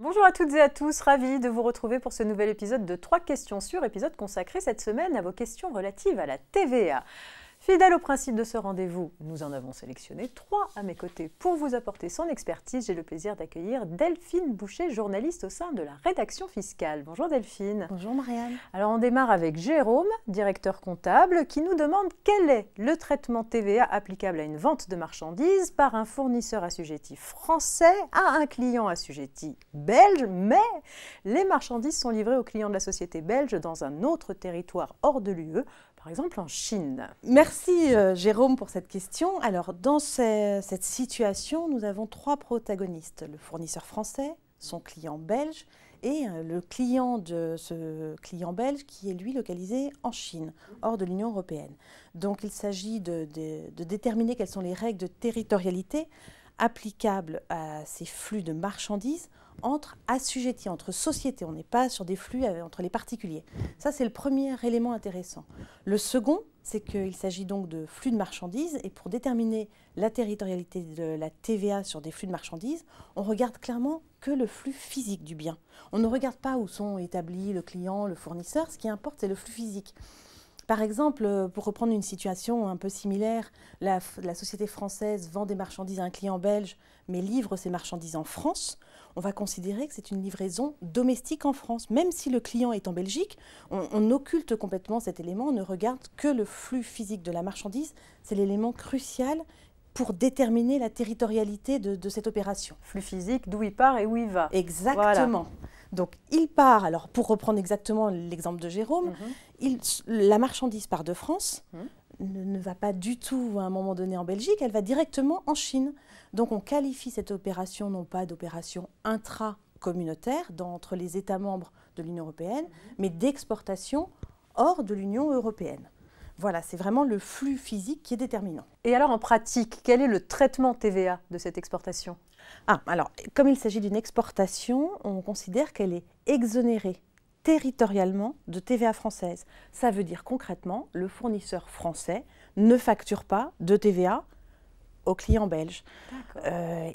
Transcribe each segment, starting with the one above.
Bonjour à toutes et à tous, ravie de vous retrouver pour ce nouvel épisode de 3 questions sur, épisode consacré cette semaine à vos questions relatives à la TVA. Fidèle au principe de ce rendez-vous, nous en avons sélectionné 3 à mes côtés pour vous apporter son expertise. J'ai le plaisir d'accueillir Delphine Boucher, journaliste au sein de la rédaction fiscale. Bonjour Delphine. Bonjour Marianne. Alors on démarre avec Jérôme, directeur comptable, qui nous demande quel est le traitement TVA applicable à une vente de marchandises par un fournisseur assujetti français à un client assujetti belge, mais les marchandises sont livrées aux clients de la société belge dans un autre territoire hors de l'UE, par exemple en Chine. Merci Jérôme pour cette question. Alors dans cette situation, nous avons 3 protagonistes. Le fournisseur français, son client belge et le client de ce client belge qui est lui localisé en Chine, hors de l'Union européenne. Donc il s'agit de déterminer quelles sont les règles de territorialité applicables à ces flux de marchandises entre assujettis, entre sociétés. On n'est pas sur des flux entre les particuliers. Ça, c'est le premier élément intéressant. Le second, c'est qu'il s'agit donc de flux de marchandises. Et pour déterminer la territorialité de la TVA sur des flux de marchandises, on regarde clairement que le flux physique du bien. On ne regarde pas où sont établis le client, le fournisseur. Ce qui importe, c'est le flux physique. Par exemple, pour reprendre une situation un peu similaire, la société française vend des marchandises à un client belge, mais livre ses marchandises en France. On va considérer que c'est une livraison domestique en France. Même si le client est en Belgique, on occulte complètement cet élément, on ne regarde que le flux physique de la marchandise. C'est l'élément crucial pour déterminer la territorialité de cette opération. Flux physique, d'où il part et où il va. Exactement. Voilà. Donc il part, alors pour reprendre exactement l'exemple de Jérôme, la marchandise part de France, ne va pas du tout à un moment donné en Belgique, elle va directement en Chine. Donc on qualifie cette opération non pas d'opération intra-communautaire entre les États membres de l'Union européenne, mais d'exportation hors de l'Union européenne. Voilà, c'est vraiment le flux physique qui est déterminant. Et alors en pratique, quel est le traitement TVA de cette exportation ? Alors, comme il s'agit d'une exportation, on considère qu'elle est exonérée territorialement de TVA française. Ça veut dire concrètement, le fournisseur français ne facture pas de TVA au client belge.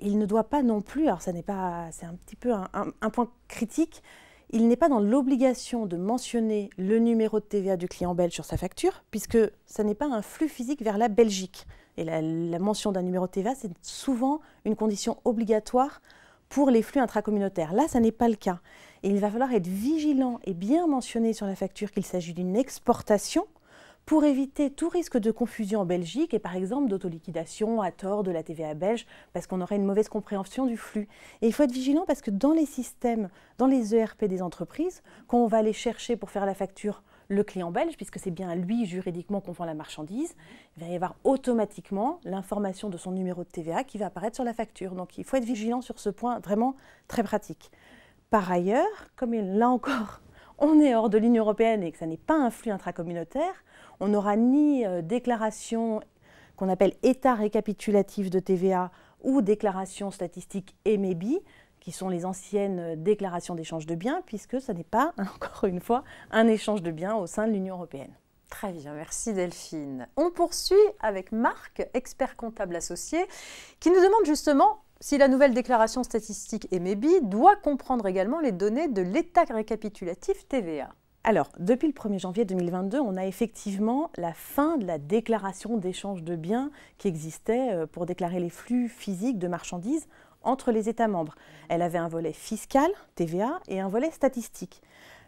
Il ne doit pas non plus, alors c'est un petit peu un point critique, il n'est pas dans l'obligation de mentionner le numéro de TVA du client belge sur sa facture, puisque ce n'est pas un flux physique vers la Belgique. Et la mention d'un numéro de TVA, c'est souvent une condition obligatoire pour les flux intracommunautaires. Là, ça n'est pas le cas. Et il va falloir être vigilant et bien mentionner sur la facture qu'il s'agit d'une exportation pour éviter tout risque de confusion en Belgique et par exemple d'autoliquidation à tort de la TVA belge parce qu'on aurait une mauvaise compréhension du flux. Et il faut être vigilant parce que dans les systèmes, dans les ERP des entreprises, quand on va aller chercher pour faire la facture le client belge, puisque c'est bien à lui juridiquement qu'on vend la marchandise, il va y avoir automatiquement l'information de son numéro de TVA qui va apparaître sur la facture. Donc il faut être vigilant sur ce point vraiment très pratique. Par ailleurs, comme là encore, on est hors de l'Union européenne et que ça n'est pas un flux intracommunautaire, on n'aura ni déclaration qu'on appelle état récapitulatif de TVA ou déclaration statistique EMEBI, qui sont les anciennes déclarations d'échange de biens, puisque ce n'est pas, encore une fois, un échange de biens au sein de l'Union européenne. Très bien, merci Delphine. On poursuit avec Marc, expert comptable associé, qui nous demande justement si la nouvelle déclaration statistique EMEBI doit comprendre également les données de l'état récapitulatif TVA. Alors, depuis le 1er janvier 2022, on a effectivement la fin de la déclaration d'échange de biens qui existait pour déclarer les flux physiques de marchandises entre les États membres. Elle avait un volet fiscal, TVA, et un volet statistique.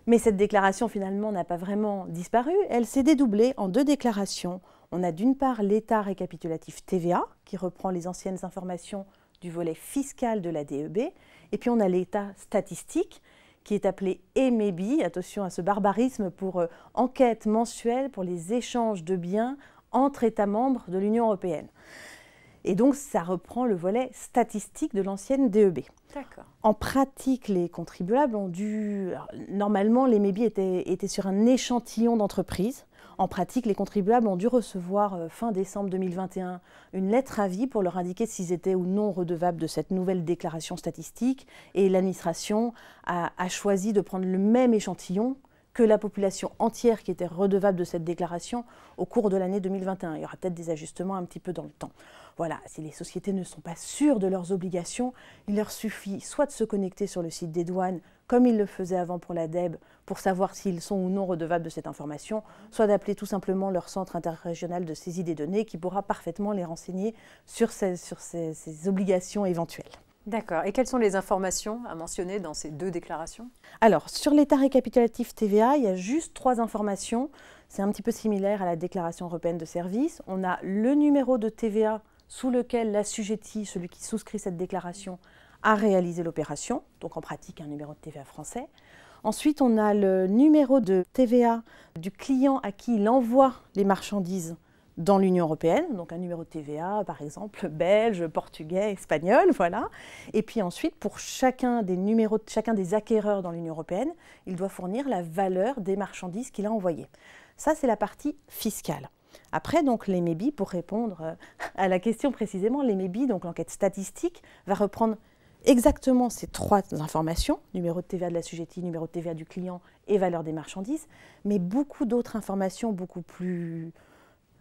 Mais cette déclaration, finalement, n'a pas vraiment disparu. Elle s'est dédoublée en 2 déclarations. On a d'une part l'état récapitulatif TVA, qui reprend les anciennes informations du volet fiscal de la DEB, et puis on a l'état statistique, qui est appelé EMEBI, attention à ce barbarisme, pour enquête mensuelle pour les échanges de biens entre États membres de l'Union européenne. Et donc, ça reprend le volet statistique de l'ancienne DEB. D'accord. En pratique, les contribuables ont dû... Alors, normalement, l'EMEBI était sur un échantillon d'entreprises. En pratique, les contribuables ont dû recevoir fin décembre 2021 une lettre avis pour leur indiquer s'ils étaient ou non redevables de cette nouvelle déclaration statistique. Et l'administration a choisi de prendre le même échantillon que la population entière qui était redevable de cette déclaration au cours de l'année 2021. Il y aura peut-être des ajustements un petit peu dans le temps. Voilà, si les sociétés ne sont pas sûres de leurs obligations, il leur suffit soit de se connecter sur le site des douanes, comme ils le faisaient avant pour la DEB, pour savoir s'ils sont ou non redevables de cette information, soit d'appeler tout simplement leur centre interrégional de saisie des données qui pourra parfaitement les renseigner sur ces obligations éventuelles. D'accord. Et quelles sont les informations à mentionner dans ces 2 déclarations? Alors, sur l'état récapitulatif TVA, il y a juste 3 informations. C'est un petit peu similaire à la déclaration européenne de services. On a le numéro de TVA sous lequel l'assujetti, celui qui souscrit cette déclaration, a réalisé l'opération, donc en pratique un numéro de TVA français. Ensuite, on a le numéro de TVA du client à qui il envoie les marchandises dans l'Union européenne, donc un numéro de TVA, par exemple, belge, portugais, espagnol, voilà. Et puis ensuite, pour chacun des acquéreurs dans l'Union européenne, il doit fournir la valeur des marchandises qu'il a envoyées. Ça, c'est la partie fiscale. Après, donc, l'EMEBI, pour répondre à la question précisément, l'EMEBI, donc l'enquête statistique, va reprendre exactement ces 3 informations, numéro de TVA de l'assujetti, numéro de TVA du client et valeur des marchandises, mais beaucoup d'autres informations beaucoup plus,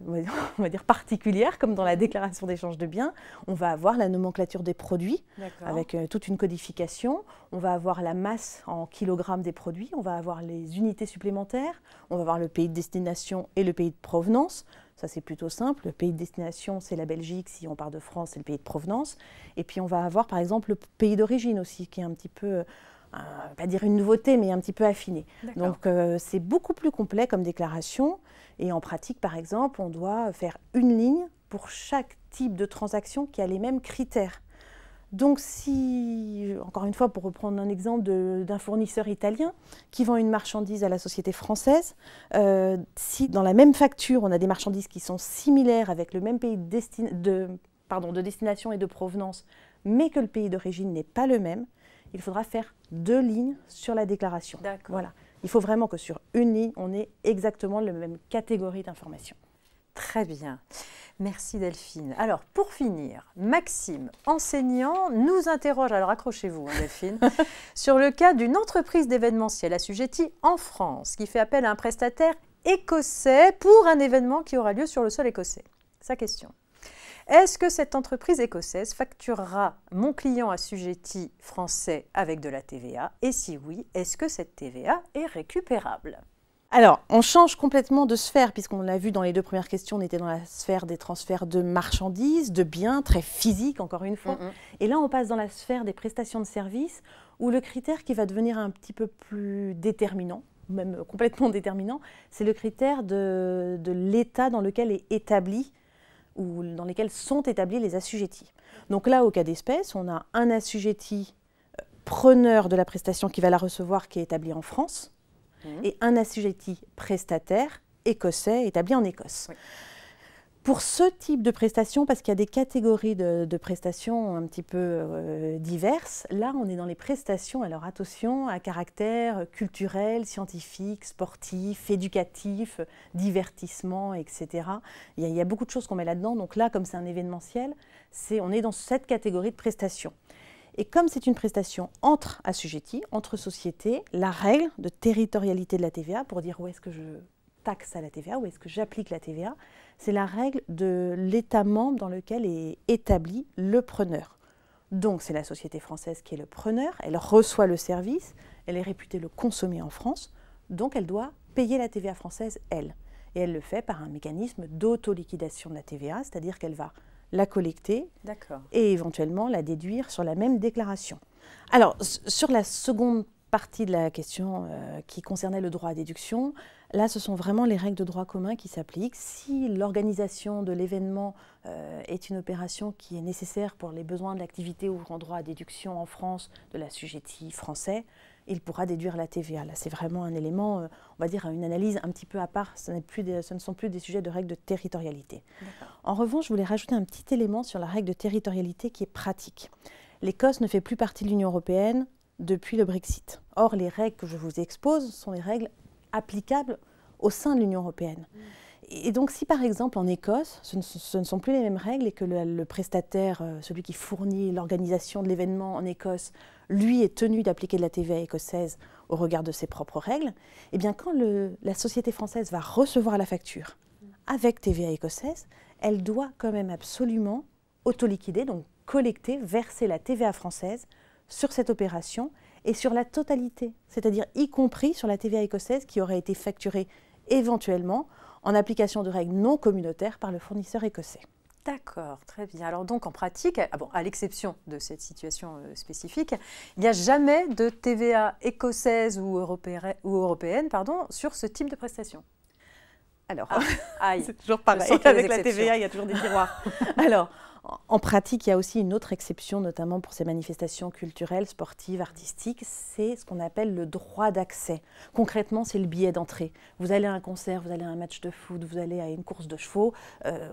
on va dire particulières, comme dans la déclaration d'échange de biens. On va avoir la nomenclature des produits, avec toute une codification. On va avoir la masse en kilogrammes des produits. On va avoir les unités supplémentaires. On va avoir le pays de destination et le pays de provenance. Ça, c'est plutôt simple. Le pays de destination, c'est la Belgique. Si on part de France, c'est le pays de provenance. Et puis, on va avoir, par exemple, le pays d'origine aussi, qui est un petit peu, pas dire une nouveauté, mais un petit peu affiné. Donc, c'est beaucoup plus complet comme déclaration. Et en pratique, par exemple, on doit faire une ligne pour chaque type de transaction qui a les mêmes critères. Donc si, encore une fois, pour reprendre un exemple d'un fournisseur italien qui vend une marchandise à la société française, si dans la même facture, on a des marchandises qui sont similaires avec le même pays de destination et de provenance, mais que le pays d'origine n'est pas le même, il faudra faire 2 lignes sur la déclaration. Voilà. Il faut vraiment que sur une ligne, on ait exactement la même catégorie d'informations. Très bien. Merci Delphine. Alors, pour finir, Maxime, enseignant, nous interroge, alors accrochez-vous Delphine, sur le cas d'une entreprise d'événementiel assujettie en France qui fait appel à un prestataire écossais pour un événement qui aura lieu sur le sol écossais. Sa question. Est-ce que cette entreprise écossaise facturera mon client assujetti français avec de la TVA? Et si oui, est-ce que cette TVA est récupérable? Alors, on change complètement de sphère, puisqu'on l'a vu dans les 2 premières questions, on était dans la sphère des transferts de marchandises, de biens, très physiques, encore une fois. Et là, on passe dans la sphère des prestations de services, où le critère qui va devenir un petit peu plus déterminant, même complètement déterminant, c'est le critère de l'état dans lequel est établi, ou dans lesquels sont établis les assujettis. Donc là, au cas d'espèce, on a un assujetti preneur de la prestation qui va la recevoir, qui est établi en France, et un assujetti prestataire écossais établi en Écosse. Oui. Pour ce type de prestation, parce qu'il y a des catégories de prestations un petit peu diverses, là on est dans les prestations, alors attention, à caractère culturel, scientifique, sportif, éducatif, divertissement, etc. Il y a beaucoup de choses qu'on met là-dedans, donc là comme c'est un événementiel, on est dans cette catégorie de prestations. Et comme c'est une prestation entre assujettis, entre sociétés, la règle de territorialité de la TVA, pour dire où est-ce que je taxe à la TVA, où est-ce que j'applique la TVA, c'est la règle de l'État membre dans lequel est établi le preneur. Donc c'est la société française qui est le preneur, elle reçoit le service, elle est réputée le consommer en France, donc elle doit payer la TVA française, elle. Et elle le fait par un mécanisme d'autoliquidation de la TVA, c'est-à-dire qu'elle va la collecter et éventuellement la déduire sur la même déclaration. Alors, sur la seconde partie de la question qui concernait le droit à déduction, là, ce sont vraiment les règles de droit commun qui s'appliquent. Si l'organisation de l'événement est une opération qui est nécessaire pour les besoins de l'activité ouvrant droit à déduction en France de l'assujetti français, il pourra déduire la TVA. Là, c'est vraiment un élément, on va dire, une analyse un petit peu à part. Ce ne sont plus des sujets de règles de territorialité. En revanche, je voulais rajouter un petit élément sur la règle de territorialité qui est pratique. L'Écosse ne fait plus partie de l'Union européenne depuis le Brexit. Or, les règles que je vous expose sont les règles applicables au sein de l'Union européenne. Et donc si par exemple en Écosse, ce ne sont plus les mêmes règles et que le prestataire, celui qui fournit l'organisation de l'événement en Écosse, lui est tenu d'appliquer de la TVA écossaise au regard de ses propres règles, eh bien quand la société française va recevoir la facture avec TVA écossaise, elle doit quand même absolument autoliquider, donc collecter, verser la TVA française sur cette opération et sur la totalité, c'est-à-dire y compris sur la TVA écossaise qui aurait été facturée éventuellement en application de règles non communautaires par le fournisseur écossais. D'accord, très bien. Alors donc en pratique, à l'exception de cette situation spécifique, il n'y a jamais de TVA écossaise ou européenne sur ce type de prestation. Alors, aïe, c'est toujours pareil, avec la TVA, il y a toujours des tiroirs. Alors, en pratique, il y a aussi une autre exception, notamment pour ces manifestations culturelles, sportives, artistiques, c'est ce qu'on appelle le droit d'accès. Concrètement, c'est le billet d'entrée. Vous allez à un concert, vous allez à un match de foot, vous allez à une course de chevaux,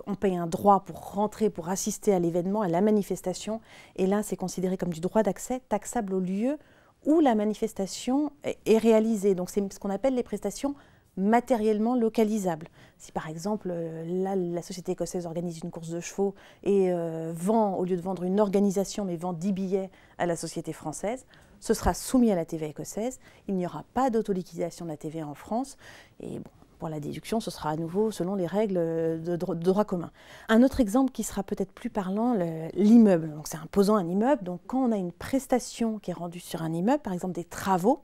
on paye un droit pour rentrer, pour assister à l'événement, à la manifestation, et là, c'est considéré comme du droit d'accès taxable au lieu où la manifestation est réalisée. Donc, c'est ce qu'on appelle les prestations matériellement localisable. Si par exemple, là, la société écossaise organise une course de chevaux et vend, au lieu de vendre une organisation, mais vend 10 billets à la société française, ce sera soumis à la TVA écossaise. Il n'y aura pas d'autoliquidation de la TVA en France. Et bon, pour la déduction, ce sera à nouveau selon les règles de droit commun. Un autre exemple qui sera peut-être plus parlant, l'immeuble. Donc c'est imposant un immeuble. Donc quand on a une prestation qui est rendue sur un immeuble, par exemple des travaux,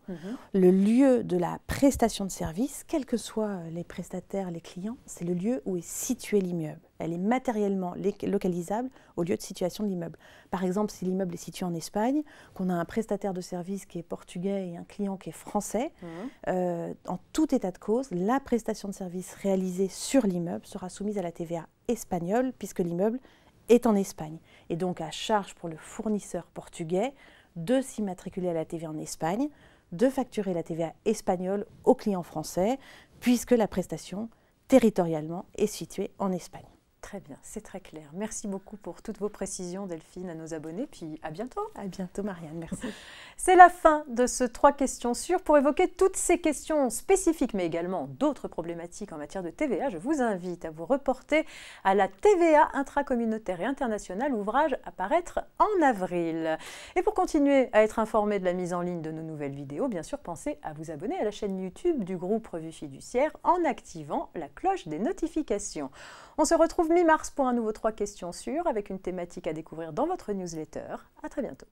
le lieu de la prestation de service, quels que soient les prestataires, les clients, c'est le lieu où est situé l'immeuble. Elle est matériellement localisable au lieu de situation de l'immeuble. Par exemple, si l'immeuble est situé en Espagne, qu'on a un prestataire de service qui est portugais et un client qui est français, en tout état de cause, la prestation de service réalisée sur l'immeuble sera soumise à la TVA espagnole puisque l'immeuble est en Espagne. Et donc à charge pour le fournisseur portugais de s'immatriculer à la TVA en Espagne, de facturer la TVA espagnole au client français puisque la prestation territorialement est située en Espagne. Très bien, c'est très clair. Merci beaucoup pour toutes vos précisions, Delphine, à nos abonnés, puis à bientôt. À bientôt, Marianne, merci. C'est la fin de ce 3 questions sûres. Pour évoquer toutes ces questions spécifiques, mais également d'autres problématiques en matière de TVA, je vous invite à vous reporter à la TVA intracommunautaire et internationale, ouvrage à paraître en avril. Et pour continuer à être informé de la mise en ligne de nos nouvelles vidéos, bien sûr, pensez à vous abonner à la chaîne YouTube du groupe Revue Fiduciaire en activant la cloche des notifications. On se retrouve mi-mars pour un nouveau 3 questions sûres avec une thématique à découvrir dans votre newsletter. À très bientôt.